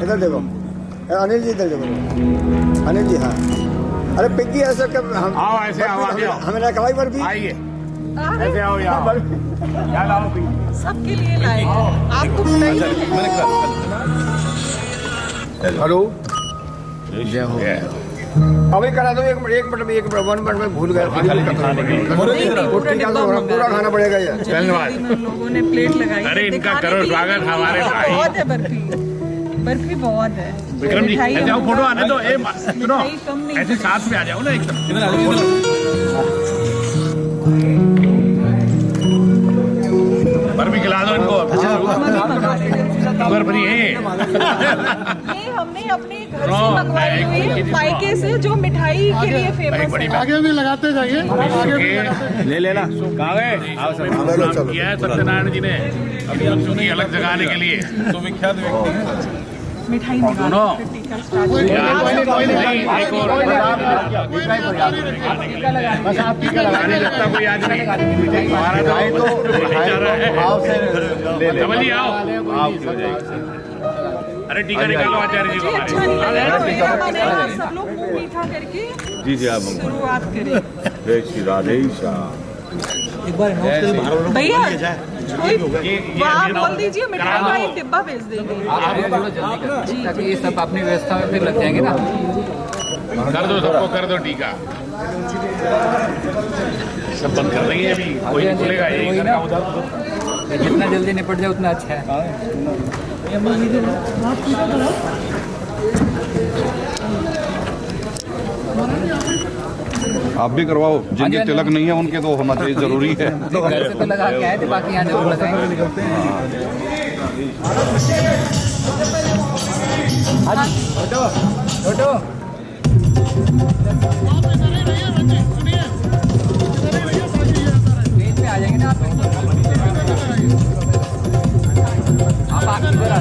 इधर देखो, अनिल जी इधर देखो, अनिल जी हाँ। अरे पिग्गी ऐसा कब हम आओ ऐसे आओ आगे आओ हमें ना कलाई पर भी आइए ऐसे आओ यहाँ, क्या लाओ भी? सबके लिए लाए आपको बताइए। हेलो जय हो। अभी करा दो, एक मिनट में 1 मिनट में भूल गया। पूरा खाना पड़ेगा ये। धन्यवाद। लोगों ने प्लेट लगाई। अरे इनका करो स्वागत हमारे भाई। बहुत है बर्फी, बर्फी बहुत है। विक्रम जी मिठाई ऐसे आओ, फोटो आने दो। ए सुनो, मिठाई कम नहीं ऐसे साथ में आ जाओ ना एकदम। बर्फी खिला दो इनको। शुगर फ्री है। ये हमने अपने घर से मंगवाई हुई है, मायके से, जो मिठाई के लिए फेमस है। आगे भी लगाते जाइए, आगे भी लगाते। ले लेना। कहाँ गए? किया है सत्यनारायण जी ने अभी उनकी अलग जगाने के लिए। तो विख्यात व्यक्ति है। मिठाई निकालो, फिर टीका स्टार्ट नहीं, एक और बस आप टीका लगाने लगता कोई आज नहीं। हमारा तो कमल जी आओ। अरे टीका निकालो आचार्य जी को। अच्छा नहीं लग रहा है, मैंने सब लोग मुंह मीठा करके जी जी आप शुरुआत करें। जय श्री राधे श्याम। भैया कोई वहाँ बोल दीजिए, मिठाई का एक डिब्बा भेज देंगे। ताकि ये सब अपनी व्यवस्था में फिर लग जाएंगे ना। कर दो सबको, कर दो टीका। सब बंद कर रही है अभी, कोई नहीं खुलेगा। यही करना उधर। जितना जल्दी निपट जाए उतना अच्छा है। आप भी करवाओ, जिनके तिलक नहीं है उनके तो होना चाहिए, जरूरी है। घर से तो लगा के आए थे, बाकी यहाँ जरूर लगाएंगे। छोटो स्टेज पे आ जाएंगे ना आप इधर आ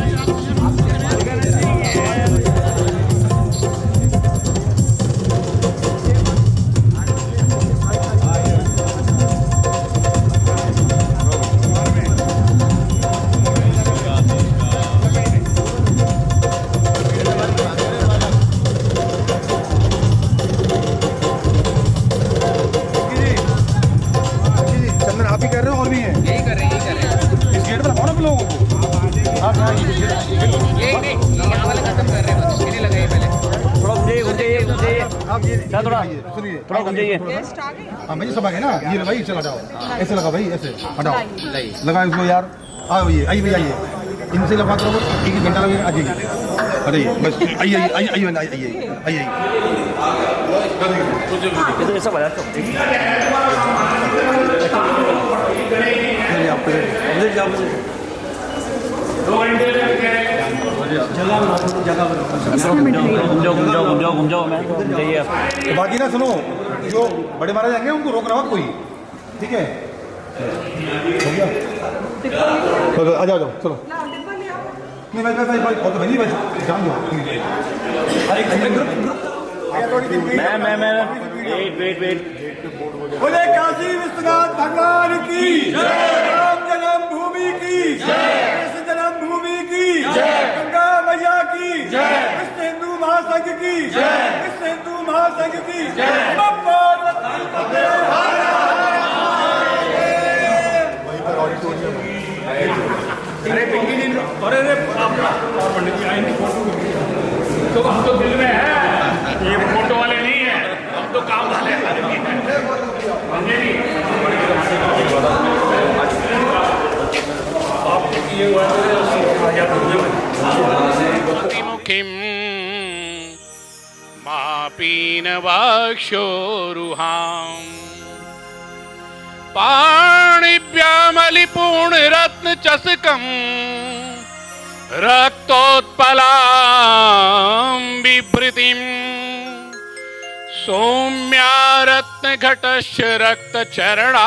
चंदन आप ही कर रहे हो और भी हैं? यही कर रहे हैं, यही कर रहे हैं। इस गेट पर आओ ना लोगों को। यही नहीं, यहाँ वाले खत्म कर रहे हैं, बस ये नहीं लगाइए पहले। थोड़ा आप ये थोड़ा सुनिए, थोड़ा घूम जाइए। गेस्ट आ गए। हाँ भाई सब आ गए ना, ये भाई चला जाओ, ऐसे लगा भाई, ऐसे हटाओ, लगाओ इसको यार। आओ ये, आइए भैया आइए, इनसे लगा करो, 1 घंटा लगेगा, आ जाइए, अरे बस आइए आइए आइए आइए आइए तो बाकी ना सुनो, जो बड़े महाराज आएंगे उनको रोक रहा कोई, ठीक है? हो गया? चलो आ जाओ, चलो। नहीं भाई भाई भाई और तो भाई जान दो। मैं वेट। बोले काशी विश्वनाथ भगवान की जय, राम जन्मभूमि की जय, कृष्ण जन्मभूमि की जय, गंगा मैया की जय, विश्व हिंदू महासंघ की जय, विश्व हिंदू महासंघ की जय। अरे पिंकी जी, अरे पंडित जी आए नहीं फोटो, तो हम तो दिल में है, ये फोटो वाले नहीं है, हम तो काम वाले हैं। मुखिम मापीनवाक्षोरुहाम् पाणिभ्यामलिपूर्णरत्नचषकम् रक्तोत्पलां बिभृतिम् सौम्या रत्नघटस्य रक्तचरणाम्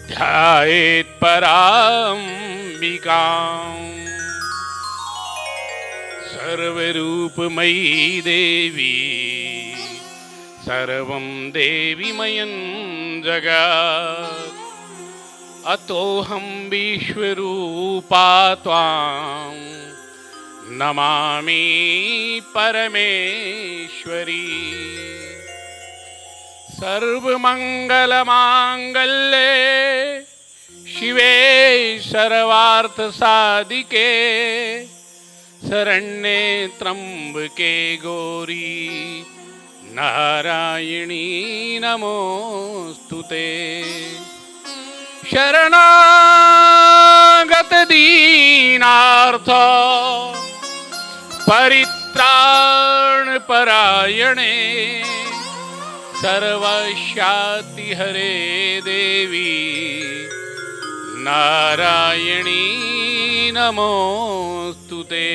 ध्यायेत् पराम्बिकाम्। सर्वरूपमयी देवी सर्वं देवीमयं जगत् अतोऽहं विश्वरूपा त्वां नमामि परमेश्वरी। सर्वमंगल मांगल्ये शिवे सर्वार्थ साधिके शरण्ये त्र्यंबके गौरी नारायणी नमोस्तुते। शरणागत दीनार्थ परित्राण परायणे सर्वशाति हरे देवी नारायणी नमोस्तुते।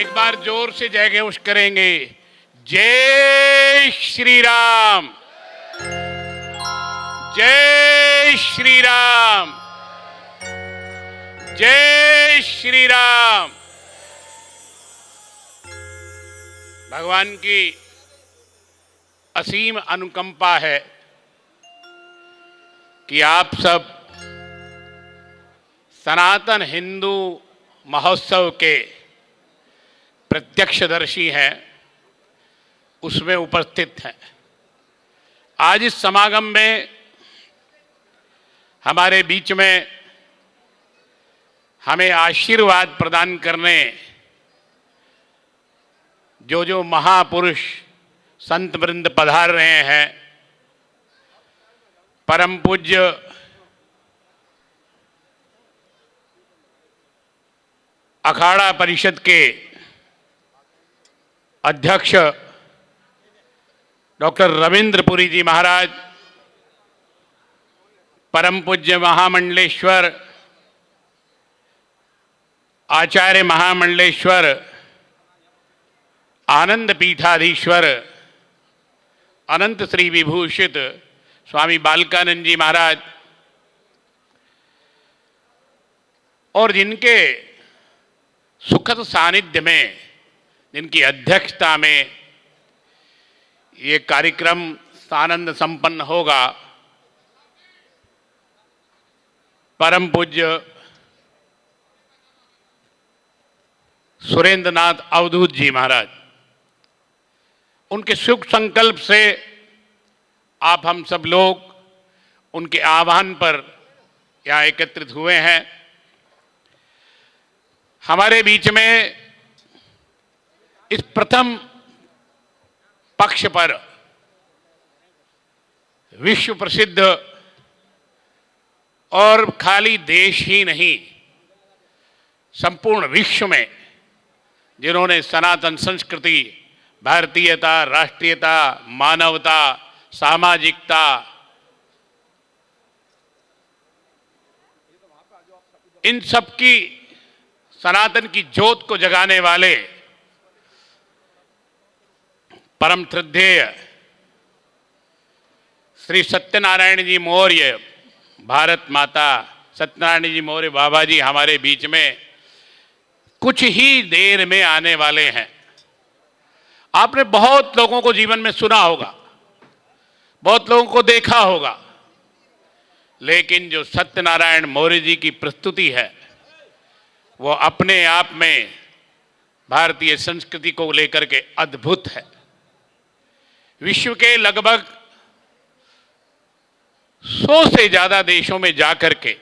एक बार जोर से जय घोष करेंगे, जय श्री राम, जय श्री राम, जय श्री राम। भगवान की असीम अनुकंपा है कि आप सब सनातन हिंदू महोत्सव के प्रत्यक्षदर्शी हैं, उसमें उपस्थित हैं। आज इस समागम में हमारे बीच में हमें आशीर्वाद प्रदान करने जो महापुरुष संत वृंद पधार रहे हैं, परम पूज्य अखाड़ा परिषद के अध्यक्ष डॉक्टर रविंद्रपुरी जी महाराज, परम पूज्य महामंडलेश्वर आचार्य महामंडलेश्वर आनंद पीठाधीश्वर अनंत श्री विभूषित स्वामी बालकानंद जी महाराज और जिनके सुखद सानिध्य में, जिनकी अध्यक्षता में ये कार्यक्रम सानंद संपन्न होगा, परम पूज्य सुरेंद्रनाथ अवधूत जी महाराज, उनके शुभ संकल्प से आप हम सब लोग उनके आह्वान पर यहाँ एकत्रित हुए हैं। हमारे बीच में इस प्रथम पक्ष पर विश्व प्रसिद्ध और खाली देश ही नहीं, संपूर्ण विश्व में जिन्होंने सनातन संस्कृति, भारतीयता, राष्ट्रीयता, मानवता, सामाजिकता, इन सब की सनातन की ज्योत को जगाने वाले परम श्रद्धेय श्री सत्यनारायण जी मौर्य, भारत माता सत्यनारायण जी मौर्य बाबा जी हमारे बीच में कुछ ही देर में आने वाले हैं। आपने बहुत लोगों को जीवन में सुना होगा, बहुत लोगों को देखा होगा, लेकिन जो सत्यनारायण मौर्य जी की प्रस्तुति है वो अपने आप में भारतीय संस्कृति को लेकर के अद्भुत है। विश्व के लगभग 100 से ज्यादा देशों में जाकर के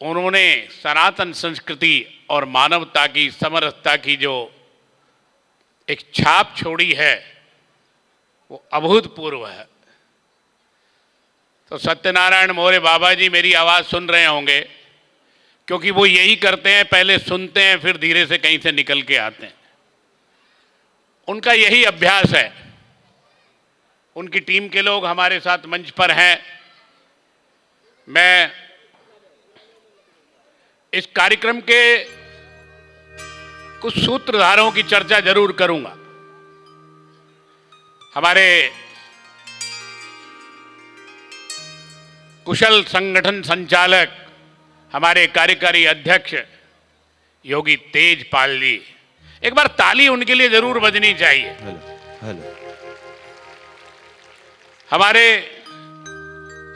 उन्होंने सनातन संस्कृति और मानवता की समरसता की जो एक छाप छोड़ी है वो अभूतपूर्व है। तो सत्यनारायण मौर्य बाबा जी मेरी आवाज़ सुन रहे होंगे, क्योंकि वो यही करते हैं, पहले सुनते हैं फिर धीरे से कहीं से निकल के आते हैं। उनका यही अभ्यास है। उनकी टीम के लोग हमारे साथ मंच पर हैं। मैं इस कार्यक्रम के कुछ सूत्रधारों की चर्चा जरूर करूंगा। हमारे कुशल संगठन संचालक, हमारे कार्यकारी अध्यक्ष योगी तेजपाल जी, एक बार ताली उनके लिए जरूर बजनी चाहिए। हमारे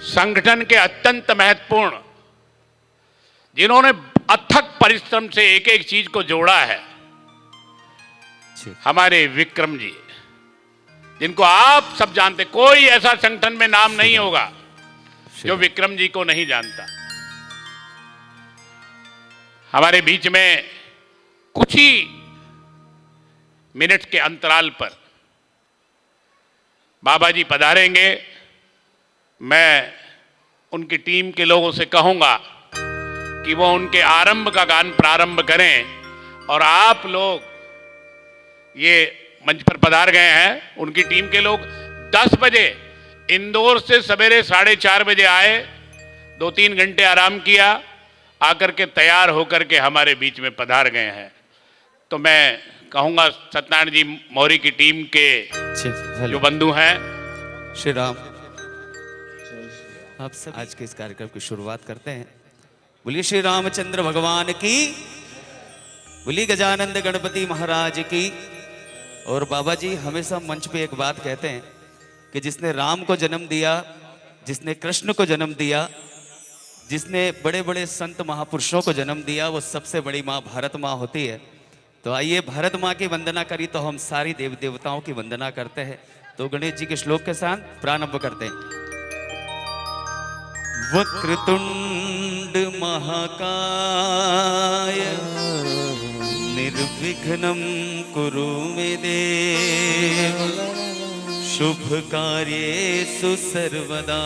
संगठन के अत्यंत महत्वपूर्ण, जिन्होंने अथक परिश्रम से एक एक चीज को जोड़ा है, हमारे विक्रम जी, जिनको आप सब जानते, कोई ऐसा संगठन में नाम नहीं होगा जो विक्रम जी को नहीं जानता। हमारे बीच में कुछ ही मिनट के अंतराल पर बाबा जी पधारेंगे। मैं उनकी टीम के लोगों से कहूंगा कि वो उनके आरंभ का गान प्रारंभ करें और आप लोग ये मंच पर पधार गए हैं। उनकी टीम के लोग 10 बजे इंदौर से सवेरे 4:30 बजे आए, 2-3 घंटे आराम किया, आकर के तैयार होकर के हमारे बीच में पधार गए हैं। तो मैं कहूंगा सत्यनारायण जी मौर्य की टीम के जो बंधु हैं, श्री राम, आप सब आज के इस कार्यक्रम की शुरुआत करते हैं। बोलिए श्री रामचंद्र भगवान की, बोलिए गजानंद गणपति महाराज की। और बाबा जी हमेशा मंच पे एक बात कहते हैं कि जिसने राम को जन्म दिया, जिसने कृष्ण को जन्म दिया, जिसने बड़े बड़े संत महापुरुषों को जन्म दिया, वो सबसे बड़ी माँ भारत माँ होती है। तो आइए भारत माँ की वंदना करी तो हम सारी देव देवताओं की वंदना करते हैं। तो गणेश जी के श्लोक के साथ प्रारंभ करते हैं। वक्रतुंड महाकाय निर्विघ्नं कुरु मे देव, शुभ कार्येषु सर्वदा।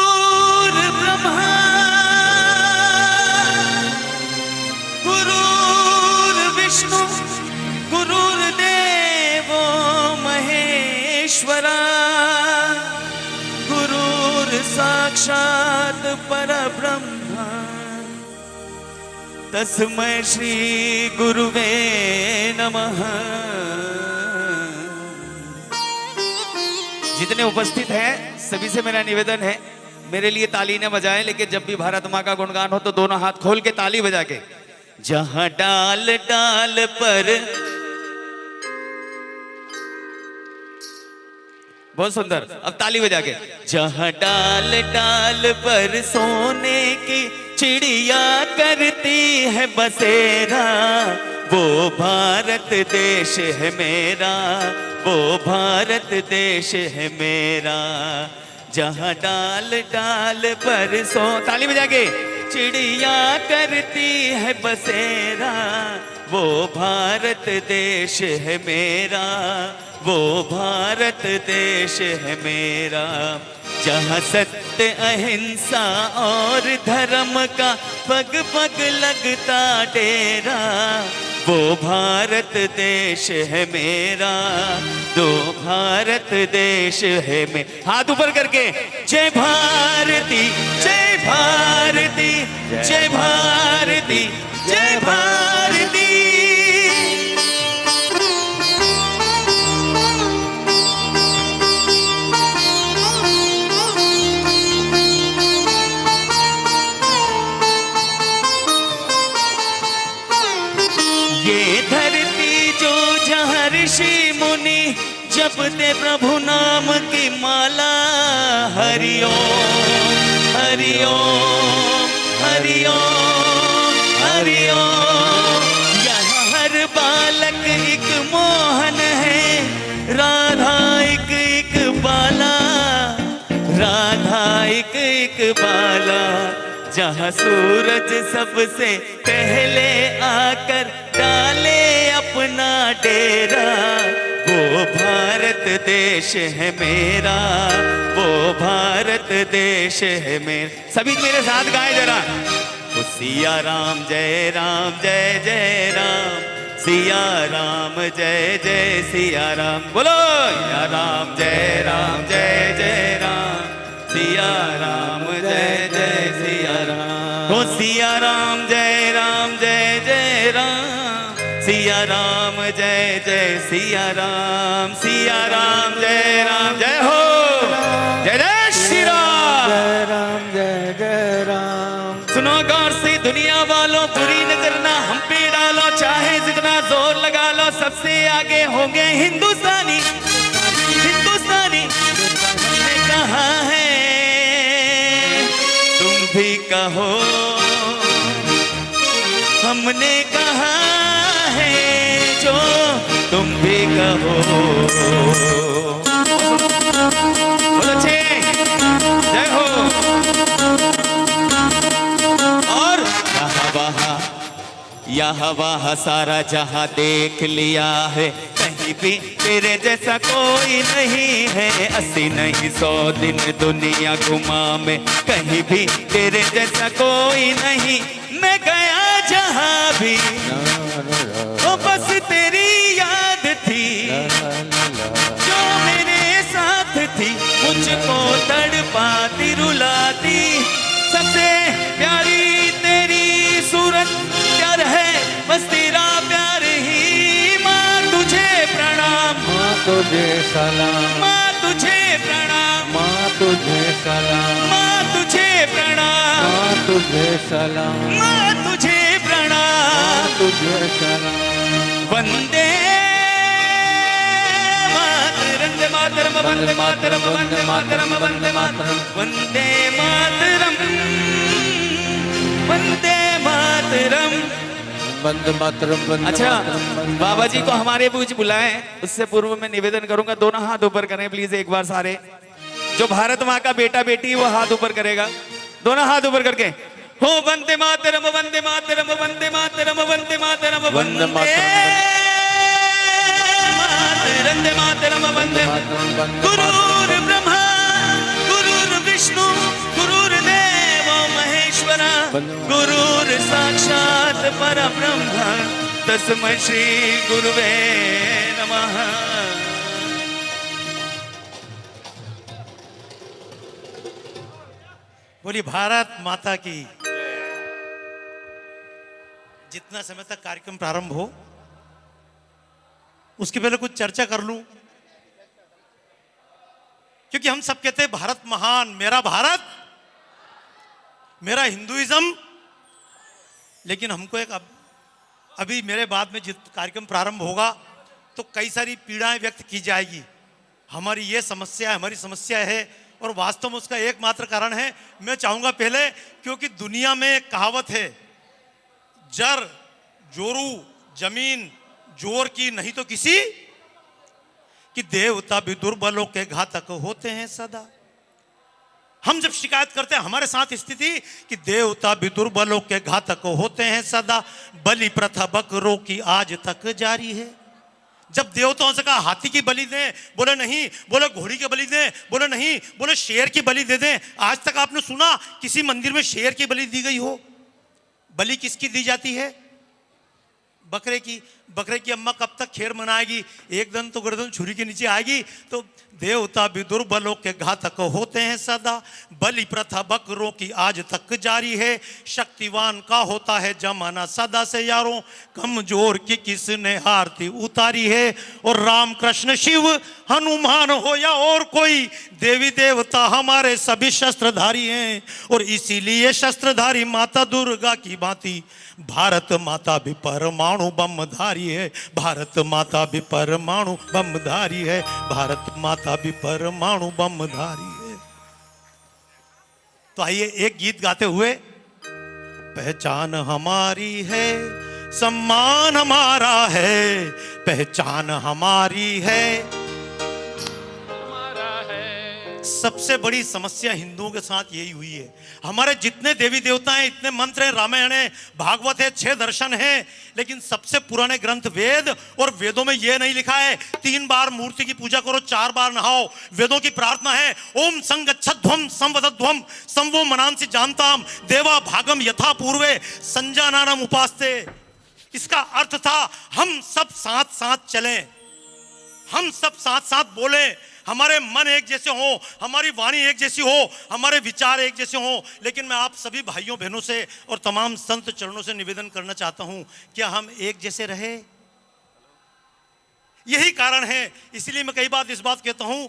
गुरुर्ब्रह्मा गुरुर्विष्णु गुरुर्देवो महेश्वरा, गुरुर्साक्षात् परब्रह्म, तस्मै श्री गुरुवे नमः। जितने उपस्थित हैं सभी से मेरा निवेदन है, मेरे लिए ताली न बजाएं, लेकिन जब भी भारत माँ का गुणगान हो तो दोनों हाथ खोल के ताली बजा के। जहां डाल डाल पर, बहुत सुंदर, अब ताली बजा के। जहां डाल डाल पर सोने की चिड़िया करती है बसेरा, वो भारत देश है मेरा, वो भारत देश है मेरा। जहां डाल डाल पर ताली बजा के, चिड़िया करती है बसेरा, वो भारत देश है मेरा, वो भारत देश है मेरा। जहाँ सत्य अहिंसा और धर्म का पग पग लगता डेरा, वो भारत देश है मेरा, दो भारत देश है में। हाथ ऊपर करके जय भारती जय भारती जय भारती जय भारती। ये धरती जो जहाँ ऋषि मुनि जपते प्रभु नाम की माला, हरिओम हरिओम हरिओम हरिओम। यहाँ हर बालक एक मोहन है, राधा एक एक बाला, राधा एक एक बाला। जहाँ सूरज सबसे पहले आकर डाले अपना डेरा, वो भारत देश है मेरा, वो भारत देश है मेरा। सभी मेरे साथ गाए जरा। वो सिया राम जय राम, सिया राम जय जय सिया राम। बोलो या राम जय राम, सिया राम जय जय सिया राम। हो सिया राम जय राम, सिया राम जय जय सिया राम, सिया राम जय हो, जय जय श्री राम, जय राम। सुनो गौर से दुनिया वालों, बुरी नजर ना हम पे डालो, चाहे जितना जोर लगा लो, सबसे आगे होंगे हिंदुस्तानी। हिंदुस्तानी हमने कहा है, तुम भी कहो, हमने कहा है जो तुम भी कहो। बोलो छे, जय हो। और यहाँ वहाँ सारा जहाँ देख लिया है, कहीं भी तेरे जैसा कोई नहीं है। 80 नहीं 100 दिन दुनिया घुमा मैं, कहीं भी तेरे जैसा कोई नहीं। मैं गया जहाँ भी वो बस तेरी याद थी, जो मेरे साथ थी मुझको तड़पाती रुलाती। सबसे प्यारी तेरी सूरत प्यार है, बस तेरा प्यार ही। माँ तुझे प्रणाम, माँ तुझे सलाम, माँ तुझे प्रणाम, माँ तुझे सलाम, माँ तुझे प्रणाम, माँ तुझे सलाम, माँ तुझे प्रणाम, तुझे सलाम। वंदे मातरम, वंदे मातरम, वंदे मातरम, वंदे मातरम, वंदे मातरम, वंदे मातरम, वंदे मातरम। अच्छा, बाबा जी को हमारे पूज बुलाएं, उससे पूर्व मैं निवेदन करूंगा, दोनों हाथ ऊपर करें प्लीज एक बार सारे। जो भारत माँ का बेटा बेटी वो हाथ ऊपर करेगा, दोनों हाथ ऊपर करके। हो वंदे मातरम, वंदे मातरम, वंदे मातरम, वंदे मातरम, वंदे वंदे मातरम, वंदे गुरुर् ब्रह्मा गुरुर् विष्णु गुरुर्देवो महेश्वर गुरुर् साक्षात् परब्रह्म तस्मै श्री गुरुवे नमः। बोली भारत माता की। जितना समय तक कार्यक्रम प्रारंभ हो उसके पहले कुछ चर्चा कर लूं, क्योंकि हम सब कहते हैं भारत महान, मेरा भारत, मेरा हिंदुइज्म। लेकिन हमको एक अभी मेरे बाद में जित कार्यक्रम प्रारंभ होगा तो कई सारी पीड़ाएं व्यक्त की जाएगी। हमारी ये समस्या हमारी समस्या है और वास्तव में उसका एकमात्र कारण है, मैं चाहूंगा पहले, क्योंकि दुनिया में कहावत है, जर जोरू जमीन जोर की नहीं तो किसी कि देवता भी दुर्बलों के घातक होते हैं सदा। हम जब शिकायत करते हैं हमारे साथ स्थिति कि देवता भी दुर्बलों के घातक होते हैं सदा, बलि प्रथा बकरों की आज तक जारी है। जब देवताओं से कहा हाथी की बलि दें, बोले नहीं, बोले घोड़ी की बलि दें, बोले नहीं, बोले शेर की बलि दे दें। आज तक आपने सुना किसी मंदिर में शेर की बलि दी गई हो? बलि किसकी दी जाती है? बकरे की। बकरे की अम्मा कब तक खैर मनाएगी? एक दिन तो गर्दन छुरी के नीचे आएगी। तो देवता भी दुर्बलों के घातक होते हैं सदा, बलि प्रथा बकरों की आज तक जारी है। शक्तिवान का होता है जमाना सदा से यारों, कमजोर की किसने आरती उतारी है। और राम कृष्ण शिव हनुमान हो या और कोई, देवी देवता हमारे सभी शस्त्रधारी हैं। और इसीलिए शस्त्रधारी माता दुर्गा की भांति भारत माता भी परमाणु बमधारी है। भारत माता भी परमाणु बमधारी है। भारत माता भी परमाणु बमधारी है। तो आइए एक गीत गाते हुए, पहचान हमारी है, सम्मान हमारा है, पहचान हमारी है। सबसे बड़ी समस्या हिंदुओं के साथ यही हुई है। हमारे जितने देवी देवता हैं, इतने मंत्र हैं, रामायण है, भागवत है, 6 दर्शन है, लेकिन सबसे पुराने ग्रंथ वेद, और वेदों में यह नहीं लिखा है 3 बार मूर्ति की पूजा करो, 4 बार नहाओ। वेदों की प्रार्थना है ओम संगच्छध्वम संवदध्वम संवो मनांसि जानताम देवा भागम यथा पूर्वे संजानानम उपास्ते। इसका अर्थ था हम सब साथ साथ चलें, हम सब साथ साथ बोलें, हमारे मन एक जैसे हो, हमारी वाणी एक जैसी हो, हमारे विचार एक जैसे हो। लेकिन मैं आप सभी भाइयों बहनों से और तमाम संत चरणों से निवेदन करना चाहता हूं, क्या हम एक जैसे रहे? यही कारण है, इसलिए मैं कई बार इस बात कहता हूं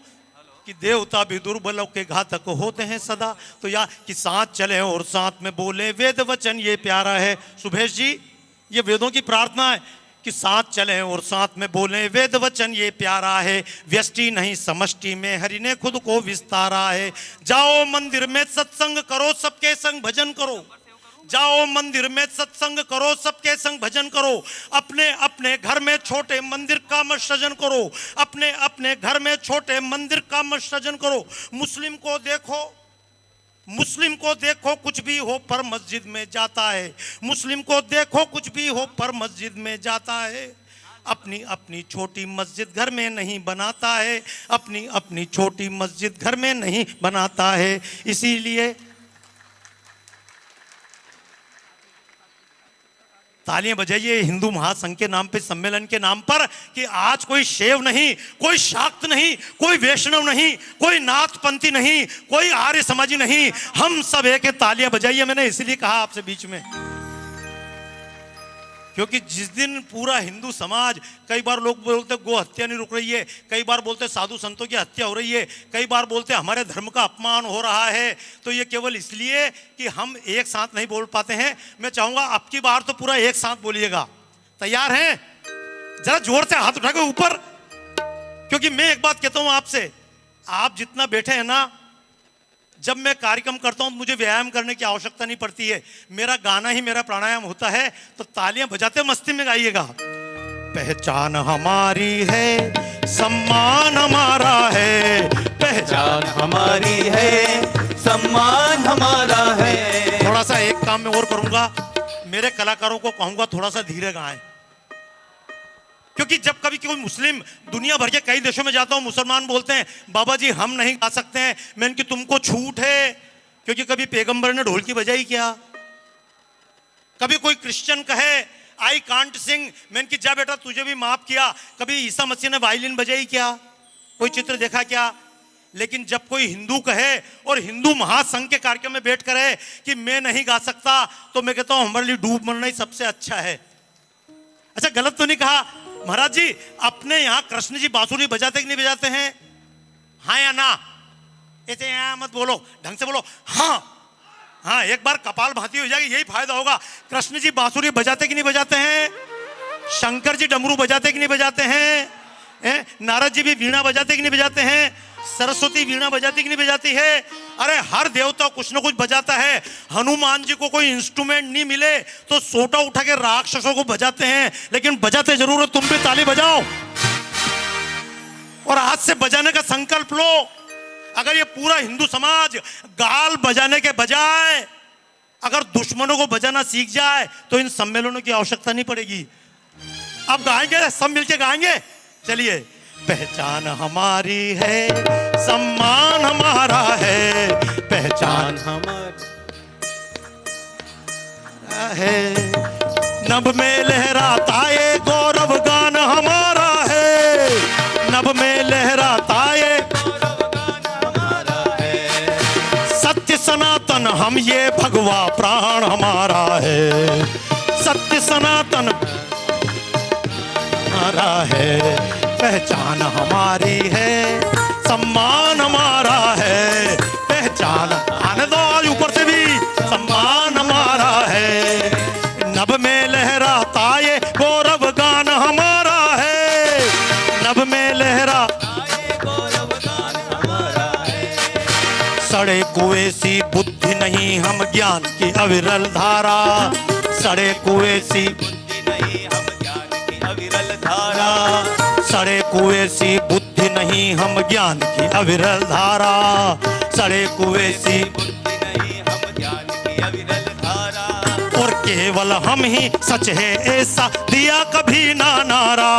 कि देवता भी दुर्बलों के घातक होते हैं सदा। तो या कि साथ चले और साथ में बोले, वेद वचन ये प्यारा है। सुभेश जी, ये वेदों की प्रार्थना है कि साथ चलें और साथ में बोलें, वेद वचन ये प्यारा है। व्यष्टि नहीं समष्टि में हरि ने खुद को विस्तारा है। जाओ मंदिर में सत्संग करो, सबके संग भजन करो, जाओ मंदिर में सत्संग करो, सबके संग भजन करो, अपने अपने घर में छोटे मंदिर का मत सृजन करो, अपने अपने घर में छोटे मंदिर का मत सृजन करो। मुस्लिम को देखो कुछ भी हो पर मस्जिद में जाता है, मुस्लिम को देखो कुछ भी हो पर मस्जिद में जाता है, अपनी अपनी छोटी मस्जिद घर में नहीं बनाता है, अपनी अपनी छोटी मस्जिद घर में नहीं बनाता है। इसीलिए तालियां बजाइए हिंदू महासंघ के नाम पे, सम्मेलन के नाम पर, कि आज कोई शैव नहीं, कोई शाक्त नहीं, कोई वैष्णव नहीं, कोई नाथपंथी नहीं, कोई आर्य समाजी नहीं, हम सब एक है। तालियां बजाइए। मैंने इसलिए कहा आपसे बीच में, क्योंकि जिस दिन पूरा हिंदू समाज, कई बार लोग बोलते गो हत्या नहीं रुक रही है, कई बार बोलते साधु संतों की हत्या हो रही है, कई बार बोलते हमारे धर्म का अपमान हो रहा है, तो ये केवल इसलिए कि हम एक साथ नहीं बोल पाते हैं। मैं चाहूंगा अब की बार तो पूरा एक साथ बोलिएगा। तैयार हैं? जरा जोर से हाथ उठा के ऊपर, क्योंकि मैं एक बात कहता हूं आपसे, आप जितना बैठे हैं ना, जब मैं कार्यक्रम करता हूं तो मुझे व्यायाम करने की आवश्यकता नहीं पड़ती है, मेरा गाना ही मेरा प्राणायाम होता है। तो तालियां बजाते मस्ती में गाइएगा। पहचान हमारी है, सम्मान हमारा है, पहचान हमारी है, सम्मान हमारा है। थोड़ा सा एक काम मैं और करूंगा, मेरे कलाकारों को कहूंगा थोड़ा सा धीरे गाएं, क्योंकि जब कभी कोई मुस्लिम, दुनिया भर के कई देशों में जाता हूं, मुसलमान बोलते हैं बाबा जी हम नहीं गा सकते हैं, मैंने कि तुमको छूट है, क्योंकि कभी पैगंबर ने ढोल की बजाई क्या? कभी कोई क्रिश्चियन कहे आई कांट सिंग, मैंने कि जा बेटा तुझे भी माफ किया। कभी ईसा मसीह ने वायलिन बजाई क्या? कोई चित्र देखा क्या? लेकिन जब कोई हिंदू कहे और हिंदू महासंघ के कार्यक्रम में बैठ कर है कि मैं नहीं गा सकता, तो मैं कहता हूं हमारे लिए डूब मरना ही सबसे अच्छा है। अच्छा, गलत तो नहीं कहा महाराज जी? अपने यहाँ कृष्ण जी बांसुरी बजाते कि नहीं बजाते हैं? हाँ या ना? ऐसे यहाँ मत बोलो, ढंग से बोलो। हाँ हाँ, एक बार कपाल भांति हो जाएगी, यही फायदा होगा। कृष्ण जी बांसुरी बजाते कि नहीं बजाते हैं? शंकर जी डमरू बजाते कि नहीं बजाते हैं? नारद जी भी वीणा बजाते कि नहीं बजाते हैं? सरस्वती वीणा बजाती कि नहीं बजाती है? अरे हर देवता कुछ ना कुछ बजाता है। हनुमान जी को कोई इंस्ट्रूमेंट नहीं मिले तो सोटा उठा के राक्षसों को बजाते हैं, लेकिन बजाते जरूर है। तुम भी ताली बजाओ और आज से बजाने का संकल्प लो। अगर ये पूरा हिंदू समाज गाल बजाने के बजाय अगर दुश्मनों को बजाना सीख जाए तो इन सम्मेलनों की आवश्यकता नहीं पड़ेगी। अब गाएंगे, सब मिलके गाएंगे। चलिए। पहचान हमारी है, सम्मान हमारा है, पहचान हमारा है, नभ में लहराता ये गौरव गान हमारा है, नभ में लहराता ये गौरव गान हमारा है, सत्य सनातन हम ये भगवा प्राण हमारा है, सत्य सनातन हमारा है, पहचान हमारी है, सम्मान हमारा है, पहचान आने दो ऊपर से भी, सम्मान हमारा है, नभ में लहराता ये गौरव गान हमारा है, नभ में लहराता ये गौरव गान हमारा है, सड़े कुएं सी बुद्धि नहीं हम ज्ञान की अविरल धारा, सड़े कुएं सी बुद्धि नहीं हम ज्ञान की अविरल धारा, सड़े कुएं सी बुद्धि नहीं हम ज्ञान की अविरल धारा, सड़े कुएं सी बुद्धि नहीं हम ज्ञान की अविरल धारा, और केवल हम ही सच है ऐसा दिया कभी ना नारा,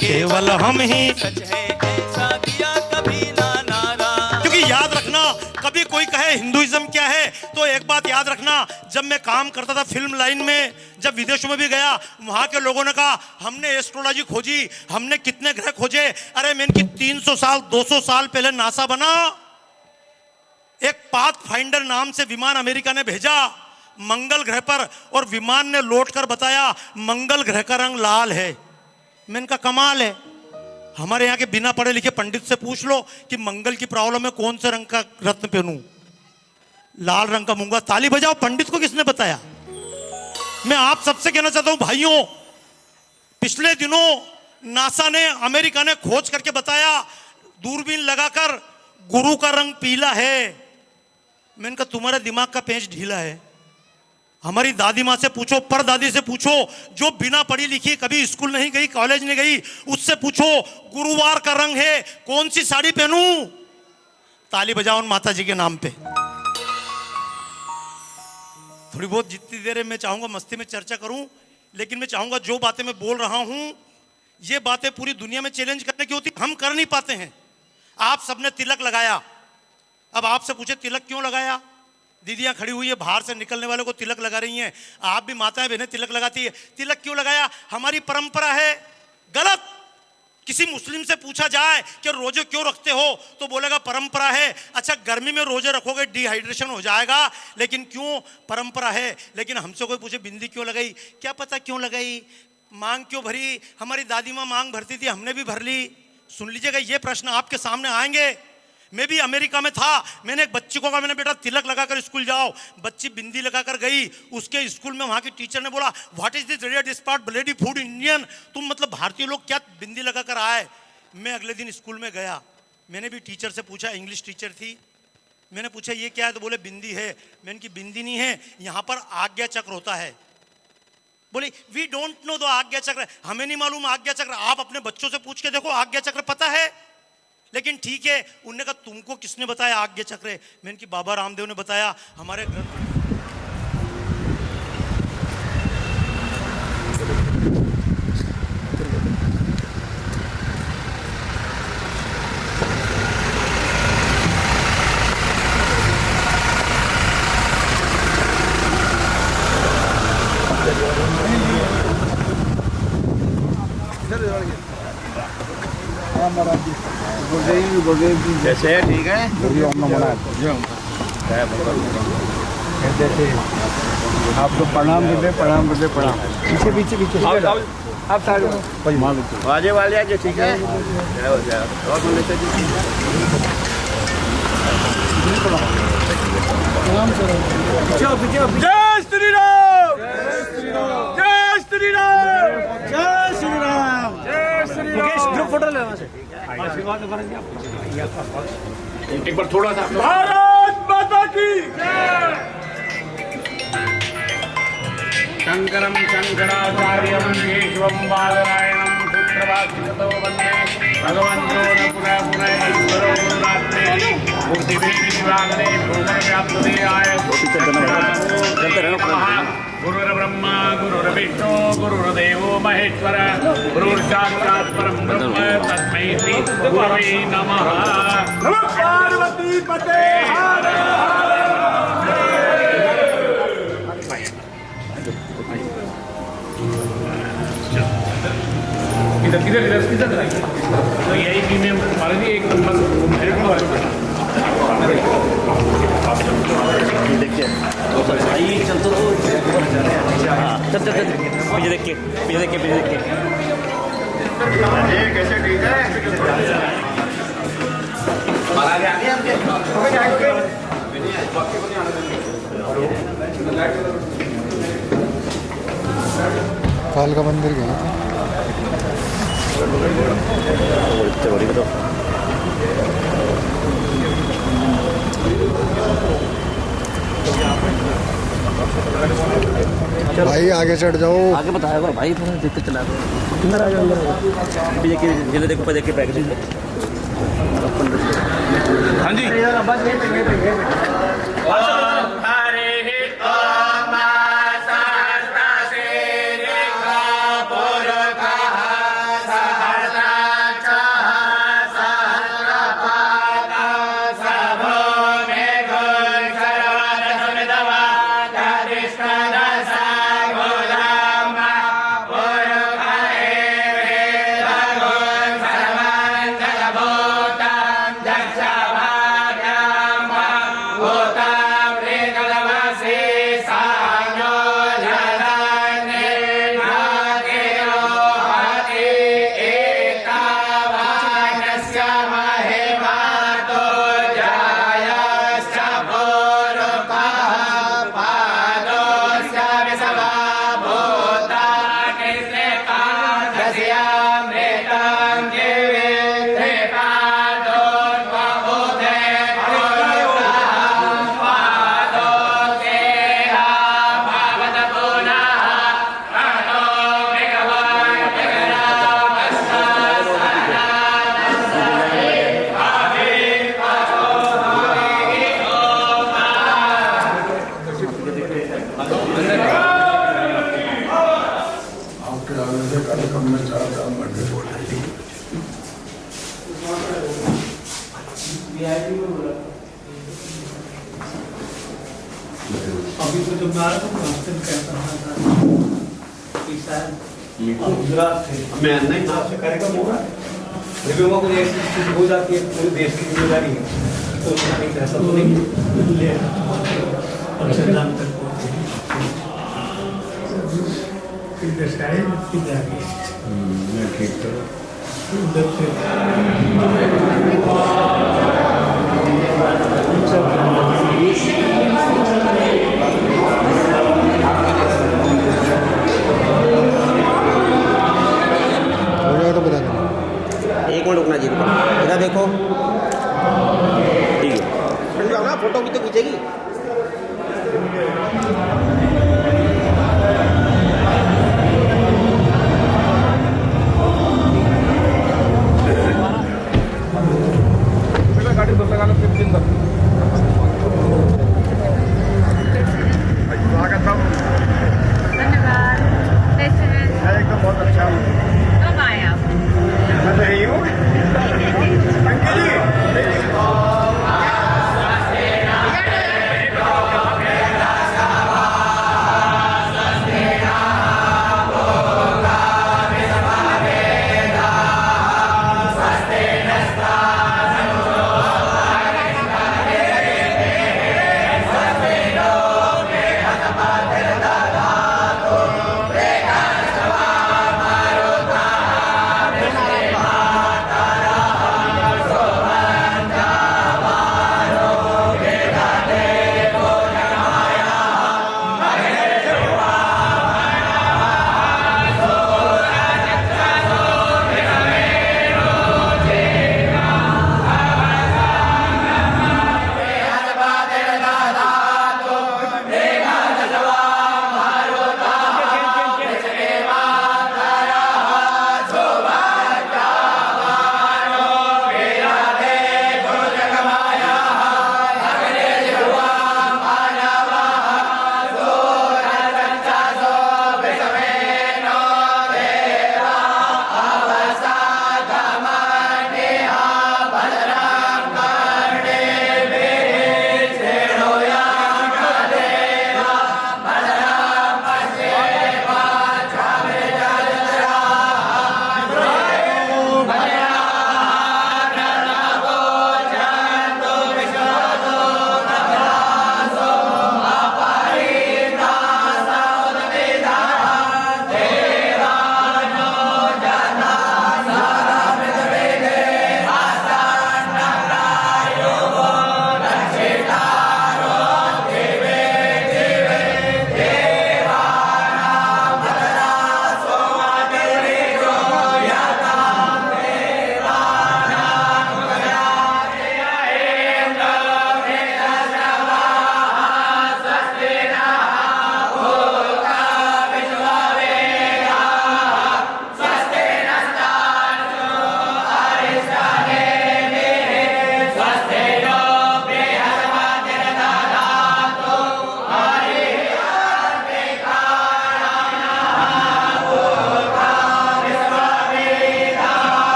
केवल हम ही सच है ऐसा दिया कभी ना नारा। क्योंकि याद रखना, कभी कोई कहे हिंदुइज्म क्या है, तो एक बात याद रखना, जब मैं काम करता था फिल्म लाइन में, जब विदेशों में भी गया, वहां के लोगों ने कहा हमने एस्ट्रोलॉजी खोजी, हमने कितने ग्रह खोजे। अरे मैंने कि 300 साल 200 साल पहले नासा बना, एक पाथ फाइंडर नाम से विमान अमेरिका ने भेजा मंगल ग्रह पर, और विमान ने लौट कर बताया मंगल ग्रह का रंग लाल है। मैंने कहा कमाल है। हमारे यहाँ के बिना पढ़े लिखे पंडित से पूछ लो कि मंगल की प्रॉब्लम में कौन से रंग का रत्न पहनूं, लाल रंग का मूंगा। ताली बजाओ, पंडित को किसने बताया? मैं आप सबसे कहना चाहता हूं भाइयों, पिछले दिनों नासा ने, अमेरिका ने खोज करके बताया, दूरबीन लगाकर गुरु का रंग पीला है। मैंने कहा तुम्हारे दिमाग का पेंच ढीला है, हमारी दादी माँ से पूछो, परदादी से पूछो, जो बिना पढ़ी लिखी कभी स्कूल नहीं गई, कॉलेज नहीं गई, उससे पूछो गुरुवार का रंग है, कौन सी साड़ी पहनूं? ताली बजाओ उन माता जी के नाम पे। थोड़ी बहुत जितनी देर है मैं चाहूंगा मस्ती में चर्चा करूं, लेकिन मैं चाहूंगा जो बातें मैं बोल रहा हूं ये बातें पूरी दुनिया में चैलेंज करने की होती, हम कर नहीं पाते हैं। आप सबने तिलक लगाया, अब आपसे पूछे तिलक क्यों लगाया? दीदियां खड़ी हुई है, बाहर से निकलने वालों को तिलक लगा रही हैं, आप भी माताएं बहनें तिलक लगाती है। तिलक क्यों लगाया? हमारी परंपरा है। गलत। किसी मुस्लिम से पूछा जाए कि रोजे क्यों रखते हो तो बोलेगा परंपरा है। अच्छा, गर्मी में रोजे रखोगे डिहाइड्रेशन हो जाएगा, लेकिन क्यों? परंपरा है। लेकिन हमसे कोई पूछे बिंदी क्यों लगाई, क्या पता क्यों लगाई, मांग क्यों भरी? हमारी दादी माँ मांग भरती थी, हमने भी भर ली। सुन लीजिएगा, ये प्रश्न आपके सामने आएंगे। मैं भी अमेरिका में था, मैंने एक बच्ची को कहा, मैंने बेटा तिलक लगाकर स्कूल जाओ। बच्ची बिंदी लगाकर गई, उसके स्कूल में वहां की टीचर ने बोला what is this red spot bloody food Indian, तुम मतलब भारतीय लोग क्या बिंदी लगाकर आए? मैं अगले दिन स्कूल में गया, मैंने भी टीचर से पूछा, इंग्लिश टीचर थी, मैंने पूछा ये क्या है, तो बोले बिंदी है। मैंने की बिंदी नहीं है, यहाँ पर आज्ञा चक्र होता है। बोले वी डोंट नो द आज्ञा चक्र, हमें नहीं मालूम आज्ञा चक्र। आप अपने बच्चों से पूछ के देखो आज्ञा चक्र पता है। लेकिन ठीक है, उन्होंने कहा तुमको किसने बताया आज्ञा चक्र? मैंने कि बाबा रामदेव ने बताया, हमारे ग्रंथ। जैसे ठीक है, आपको प्रणाम करते प्रणाम। पीछे पीछे पीछे आप सारे बाजे वाले जो ठीक है। जय श्री राम, जय श्री राम, जय श्री राम, जय श्री राम। ग्रुप फोटो ले वहां से, आशीर्वाद एक बार थोड़ा सा। भारत माता की शंकरम शंकराचार्यम केशवम बादरायणम सूत्रवाक्यतो वन्दे भगवन्तो न पुनः पुनः ईश्वरो गुरुरात्रे मूर्तिभेद शिवाग्ने भूमव्याप्तदेहाय गुरुर्ब्रह्मा गुरुर्विष्णु गुरुर्देवो महेश्वर गुरुर्साक्षात् परं ब्रह्म तस्मै श्री गुरवे नमः। नमः पार्वती पते हर हर। इधर इधर इधर इधर तो यही भी मैं महाराज जी एक नंबर देखिए भाई चल तो चल चल चल मुझे देख के मुझे देख के मुझे देख के कैसे ठीक है महाराज आ गए आपके काल का मंदिर गया था। भाई आगे चढ़ जाओ, आगे बताया भाई, थोड़ा देख के चला अंदर आ जाओ, अंदर देखिए देखो देख के पैकेजिंग। हाँ जी भूतां अभी तो जब मैं आया तो रास्ते में कहता था कि शायद गुजरात थे। मैं नहीं नाम से कार्यक्रम होगा, लेकिन वो कोई ऐसी स्थिति हो जाती है पूरे देश की जिम्मेदारी है, तो उसका नहीं ऐसा तो नहीं ले अच्छा नाम तक फिर देश आए फिर जाके मैं ठीक करूँ उधर से हो जाएगा तो बता देना। एक मिनट रुकना जी, इधर देखो, ठीक है जाओ ना, फोटो भी तो खींचेगी। एकदम बहुत अच्छा कब आए आप? मैं नहीं हूँ अंकल जी।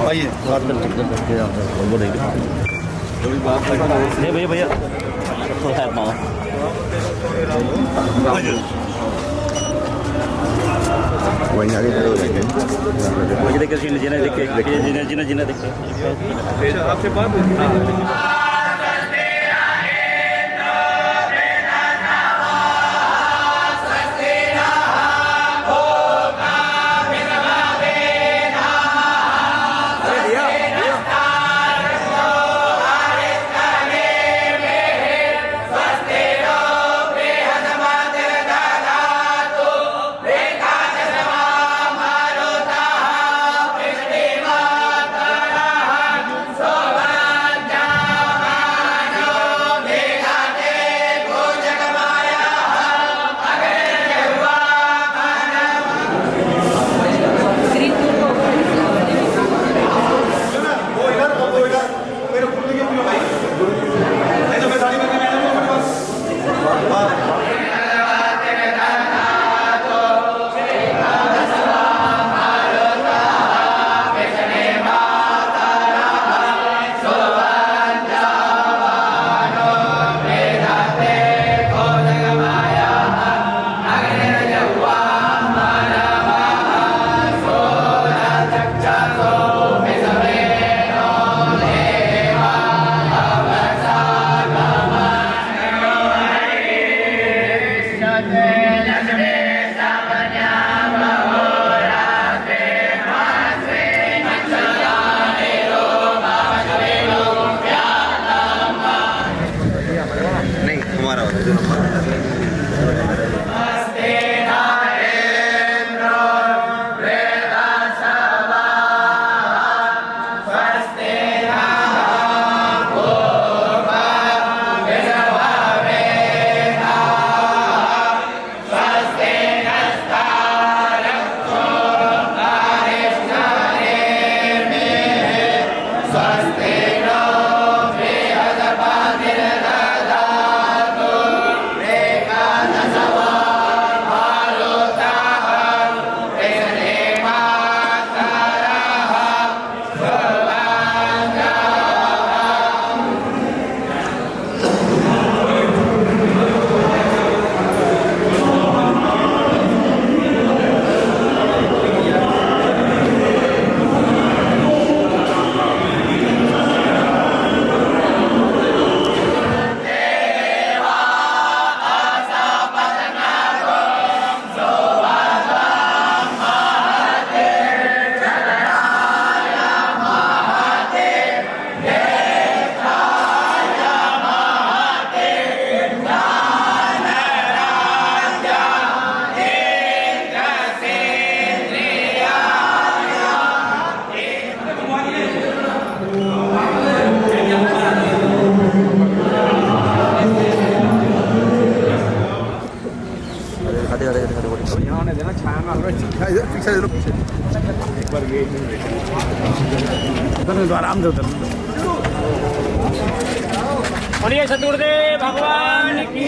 आइए बात करते नहीं भैया भैया थोड़ा है मामा वहीं आगे खड़े हो जाएंगे मुझे देख के जीना देख के जीना देख के आपसे बात नहीं हमारा होता है जो हमारा आराम से उतर बोलिए सतगुरुदेव भगवान की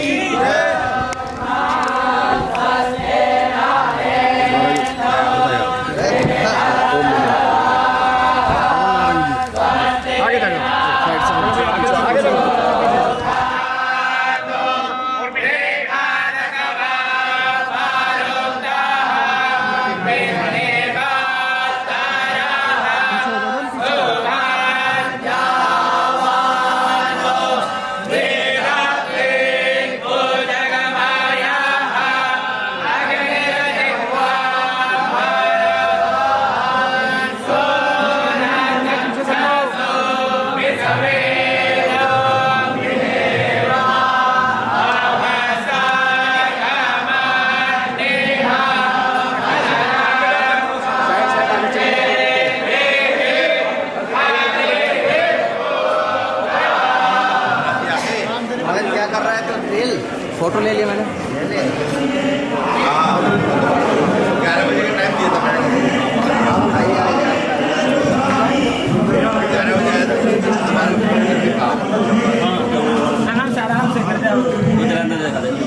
क्या कर रहा है तो रील फोटो ले लिया मैंने 11 बजे का टाइम दिया था मैंने 11 बजे आया था आराम से कर जाओ अंदर दिखा दे अंदर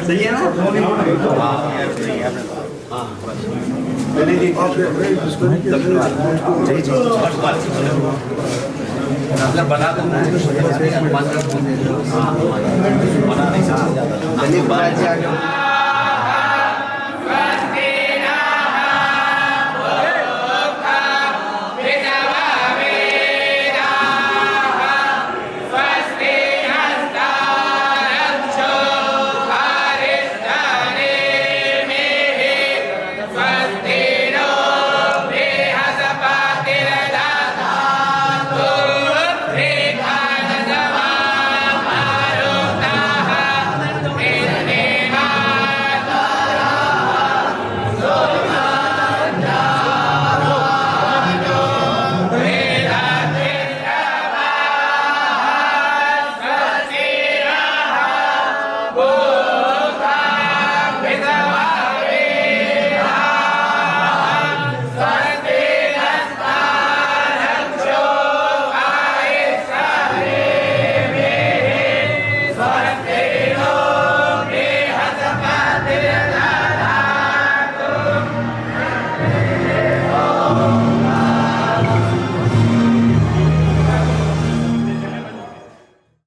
सही है ना बना दो